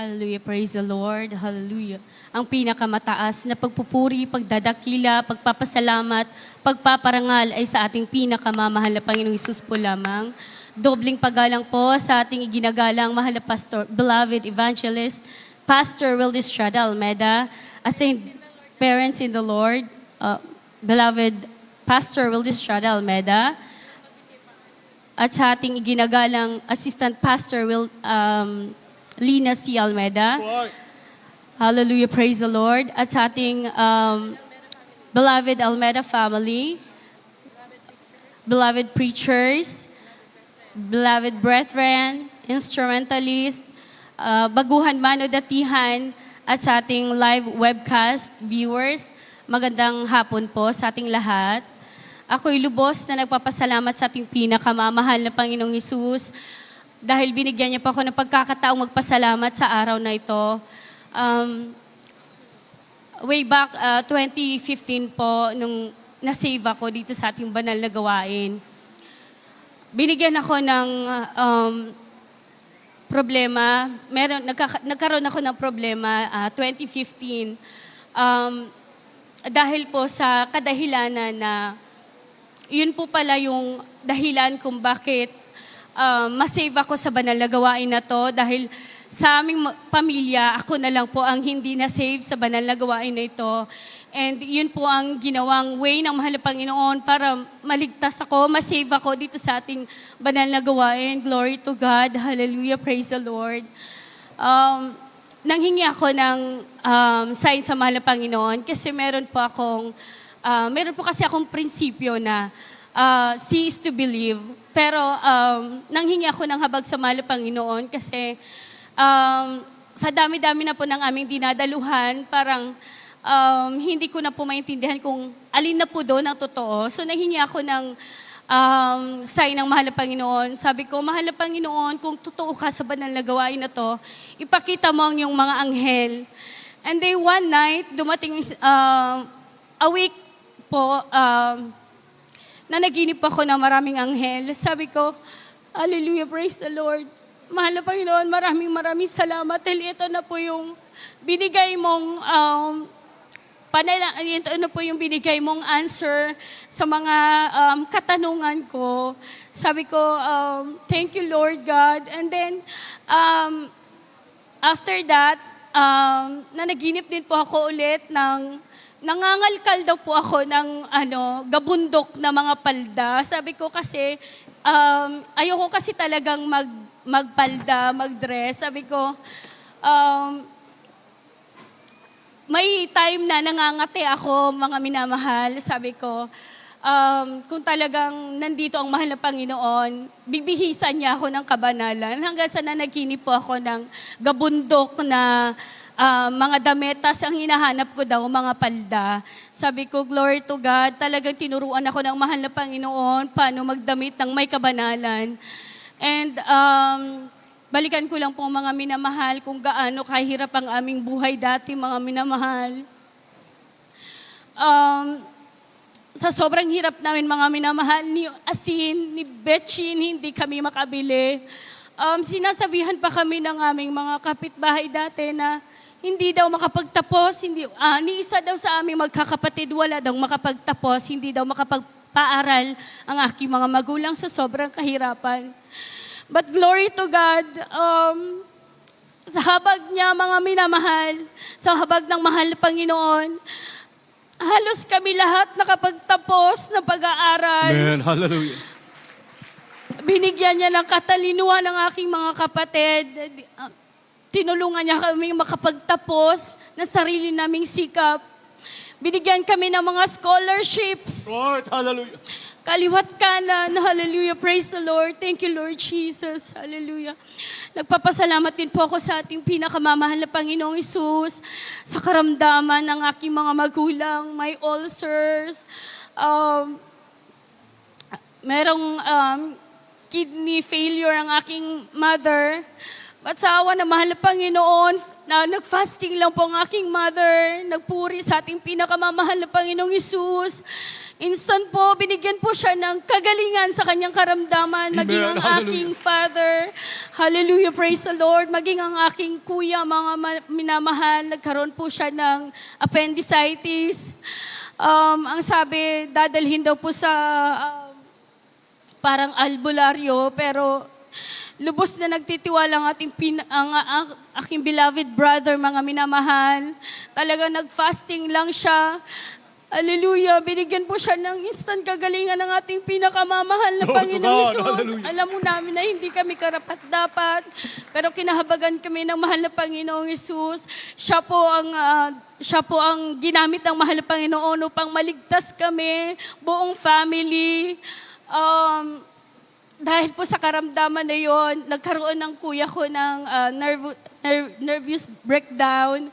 Hallelujah, praise the Lord, hallelujah. Ang pinakamataas na pagpupuri, pagdadakila, pagpapasalamat, pagpaparangal ay sa ating pinakamamahal na Panginoong Hesus po lamang. Dobling paggalang po sa ating iginagalang mahal na pastor, beloved evangelist, Pastor Wildy Estrada Almeda, as in parents in the Lord, beloved Pastor Wildy Estrada Almeda, at sa ating iginagalang Assistant Pastor Lina C. Almeda. Hallelujah, praise the Lord. At sa ating beloved Almeda family, beloved preachers, beloved brethren, instrumentalist, baguhan man o datihan, at sa ating live webcast viewers, magandang hapon po sa ating lahat. Ako'y lubos na nagpapasalamat sa ating pinakamamahal na Panginoong Hesus dahil binigyan niya pa ako ng pagkakataong magpasalamat sa araw na ito. Way back 2015 po, nung na-save ako dito sa ating banal na gawain, binigyan ako ng problema. Nagkaroon ako ng problema 2015 dahil po sa kadahilanan na yun po pala yung dahilan kung bakit masave ako sa banal na gawain na to dahil sa aming pamilya, ako na lang po ang hindi na-save sa banal na gawain na ito. And yun po ang ginawang way ng mahal na Panginoon para maligtas ako, masave ako dito sa ating banal na gawain. Glory to God. Hallelujah. Praise the Lord. Nanghingi ako ng sign sa mahal na Panginoon kasi meron po kasi akong prinsipyo na see is to believe. Pero nanghingi ako ng habag sa mahal na Panginoon kasi sa dami-dami na po ng aming dinadaluhan, parang hindi ko na po maintindihan kung alin na po doon ang totoo. So nanghingi ako ng sign ng mahal na Panginoon. Sabi ko, mahal na Panginoon, kung totoo ka sa banal na gawain na to, ipakita mo ang iyong mga anghel. And then one night, dumating a week po, nanaginip ako na maraming anghel. Sabi ko, hallelujah, praise the Lord. Mahal na Panginoon, maraming salamat dahil ito na po yung binigay mong ito na po yung binigay mong answer sa mga katanungan ko. Sabi ko, thank you Lord God. And then, after that, nanaginip din po ako ulit ng nangangalkal daw po ako ng gabundok na mga palda. Sabi ko kasi, ayoko kasi talagang magpalda, magdress. Sabi ko, may time na nangangati ako, mga minamahal. Sabi ko, kung talagang nandito ang mahal na Panginoon, bibihisan niya ako ng kabanalan. Hanggang sa nanaginip po ako ng gabundok na mga dametas ang hinahanap ko daw, mga palda. Sabi ko, glory to God, talagang tinuruan ako ng mahal na Panginoon paano magdamit ng may kabanalan. And balikan ko lang po mga minamahal kung gaano kahirap ang aming buhay dati, mga minamahal. Sa sobrang hirap namin, mga minamahal, ni asin, ni betchin, hindi kami makabili. Sinasabihan pa kami ng aming mga kapitbahay dati na hindi daw makapagtapos, ni isa daw sa aming magkakapatid, wala daw makapagtapos, hindi daw makapagpaaral ang aking mga magulang sa sobrang kahirapan. But glory to God, sa habag niya, mga minamahal, sa habag ng mahal na Panginoon, halos kami lahat nakapagtapos ng pag-aaral. Amen. Hallelujah. Binigyan niya ng katalinuhan ng aking mga kapatid. Tinulungan niya kami makapagtapos ng sarili naming sikap. Binigyan kami ng mga scholarships. Lord, hallelujah. Kaliwat kanan, hallelujah, praise the Lord. Thank you, Lord Jesus, hallelujah. Nagpapasalamat din po ako sa ating pinakamamahal na Panginoong Hesus, sa karamdaman ng aking mga magulang, may ulcers, merong kidney failure ang aking mother. But sa awa ng mahal na Panginoon, na nag-fasting lang po ang aking mother, nagpuri sa ating pinakamamahal na Panginoong Hesus. Instant po, binigyan po siya ng kagalingan sa kanyang karamdaman, maging ang aking father. Hallelujah, praise the Lord. Maging ang aking kuya, mga minamahal, nagkaroon po siya ng appendicitis. Ang sabi, dadalhin daw po sa parang albularyo, pero lubos na nagtitiwala ang aking beloved brother, mga minamahal. Talaga nag-fasting lang siya. Hallelujah. Binigyan po siya ng instant kagalingan ng ating pinakamamahal na Panginoong Hesus. Alam mo namin na hindi kami karapat-dapat, pero kinahabagan kami ng mahal na Panginoong Hesus. Siya po ang ginamit ng mahal na Panginoon upang maligtas kami, buong family. Dahil po sa karamdaman na yon, nagkaroon ng kuya ko ng nervous breakdown.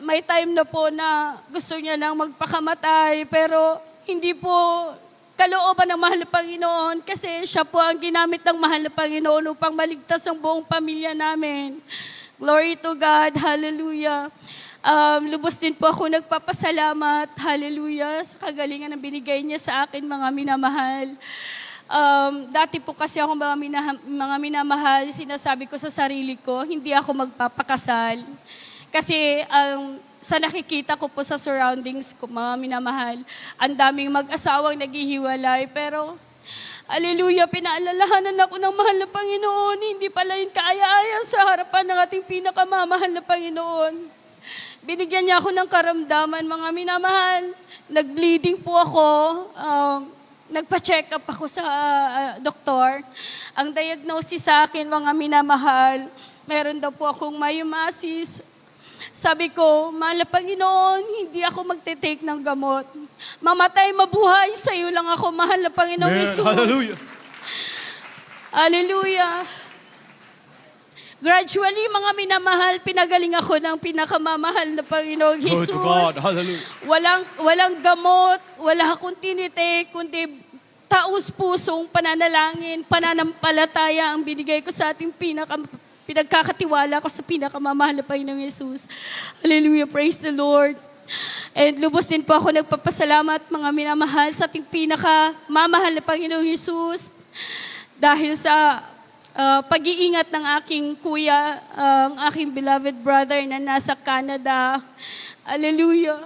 May time na po na gusto niya nang magpakamatay, pero hindi po kalooban ng mahal na Panginoon kasi siya po ang ginamit ng mahal na Panginoon upang maligtas ang buong pamilya namin. Glory to God. Hallelujah. Lubos din po ako nagpapasalamat. Hallelujah. Sa kagalingan na binigay niya sa akin, mga minamahal. Dati po kasi ako mga minamahal, sinasabi ko sa sarili ko, hindi ako magpapakasal. Kasi sa nakikita ko po sa surroundings ko, mga minamahal, ang daming mag-asawang naghihiwalay. Pero, hallelujah, pinaalalahanan ako ng mahal na Panginoon. Hindi pala yun kaaya-aya sa harapan ng ating pinakamamahal na Panginoon. Binigyan niya ako ng karamdaman, mga minamahal. Nag-bleeding po ako. Nagpa-check up ako sa doktor. Ang diagnosis sa akin, mga minamahal, meron daw po akong myomatosis. Sabi ko, mahal na Panginoon, hindi ako magte-take ng gamot. Mamatay, mabuhay, sa iyo lang ako, mahal na Panginoong Hesus. Hallelujah. Hallelujah. Gradually, mga minamahal, pinagaling ako ng pinakamamahal na Panginoong Glory Hesus. to God. Hallelujah. Walang gamot, wala akong tinitake, kundi taus-pusong pananalangin, pananampalataya ang binigay ko sa ating pinagkakatiwala ko sa pinakamamahal na Panginoong Hesus. Hallelujah, praise the Lord. And lubos din po ako nagpapasalamat, mga minamahal, sa ating pinakamamahal na Panginoong Hesus dahil sa pag-iingat ng aking kuya, ang aking beloved brother na nasa Canada. Hallelujah.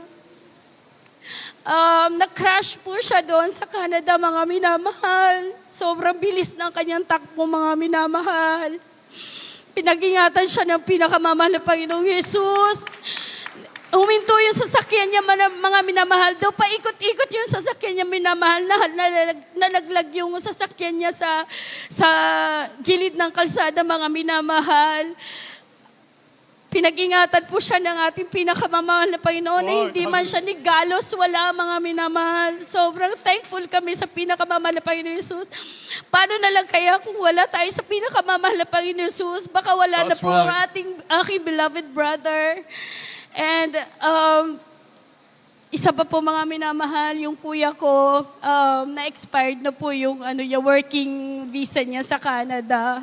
Na-crash po siya doon sa Canada, mga minamahal. Sobrang bilis ng kanyang takbo, mga minamahal. Pinag-ingatan siya ng pinakamamahal na Panginoong Hesus. Huminto yung sasakyan niya, mga minamahal. Daw paikot-ikot yung sasakyan niya, minamahal. Nalaglag yung sasakyan niya sa gilid ng kalsada, mga minamahal. Pinag-ingatan po siya ng ating pinakamamahal na Panginoon na hindi man siya nigalos, wala, mga minamahal. Sobrang thankful kami sa pinakamamahal na Panginoon Hesus. Paano na lang kaya kung wala tayo sa pinakamamahal na Panginoon Hesus? Baka wala na po ang aking beloved brother. And isa pa po, mga minamahal, yung kuya ko, na-expired na po yung working visa niya sa Canada.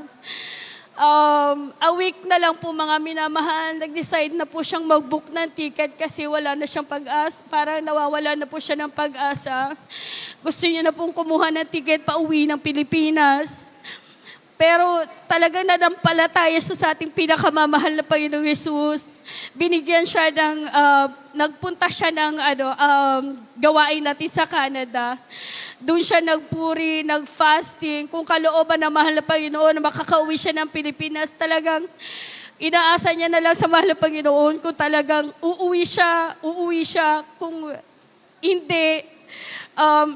A week na lang po, mga minamahal, nag-decide na po siyang mag-book ng ticket kasi wala na siyang pag-asa. Parang nawawala na po siya ng pag-asa. Gusto niya na pong kumuha ng ticket pa uwi ng Pilipinas. Pero talagang nanampalataya sa ating pinakamamahal na Panginoong Hesus. Binigyan siya ng, nagpunta siya ng gawain natin sa Canada. Doon siya nagpuri, nag-fasting. Kung kalooban ng mahal na Panginoon na makakauwi siya ng Pilipinas, talagang inaasa niya na lang sa mahal na Panginoon kung talagang uuwi siya. Kung hindi,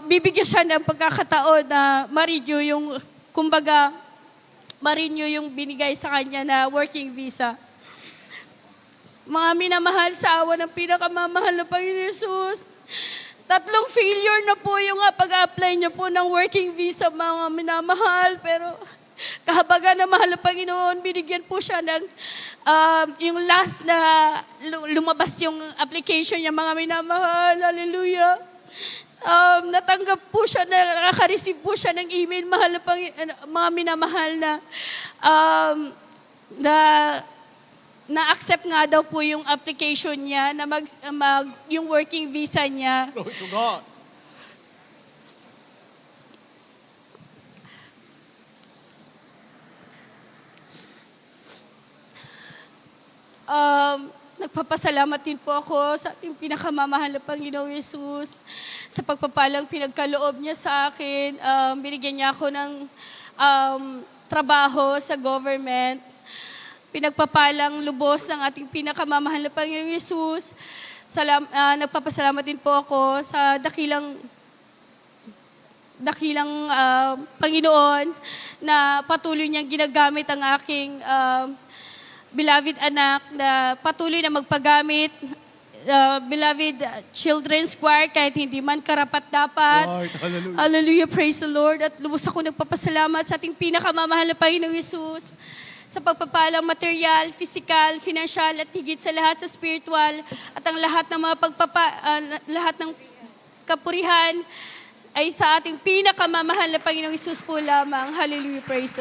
bibigyan siya ng pagkakataon na ma-renew yung, ma-renew yung binigay sa kanya na working visa. Mga minamahal, sa awa ng pinakamamahal na Panginoon Hesus, 3 failure na po yung pag-apply niya po ng working visa, mga minamahal. Pero kahabagan ng mahal na Panginoon, binigyan po siya ng yung last na lumabas yung application niya, mga minamahal. Hallelujah. Natanggap po siya, nakaka-receive po siya ng email, mga minamahal na na-accept nga daw po yung application niya na yung working visa niya. Glory to God. Nagpapasalamat din po ako sa ating pinakamamahal na Panginoong Yesus sa pagpapalang pinagkaloob niya sa akin. Binigyan niya ako ng trabaho sa government. Pinagpapalang lubos ng ating pinakamamahal na Panginoong Yesus. Nagpapasalamat din po ako sa dakilang Panginoon na patuloy niyang ginagamit ang aking beloved anak na patuloy na magpagamit, beloved children's choir kahit hindi man karapat-dapat. Lord, hallelujah. Hallelujah, praise the Lord. At lubos ako nagpapasalamat sa ating pinakamamahal na Panginoong Yesus sa pagpapalang material, physical, financial, at higit sa lahat sa spiritual, at ang lahat ng mga lahat ng kapurihan ay sa ating pinakamamahal na Panginoong Yesus po lamang. Hallelujah, praise the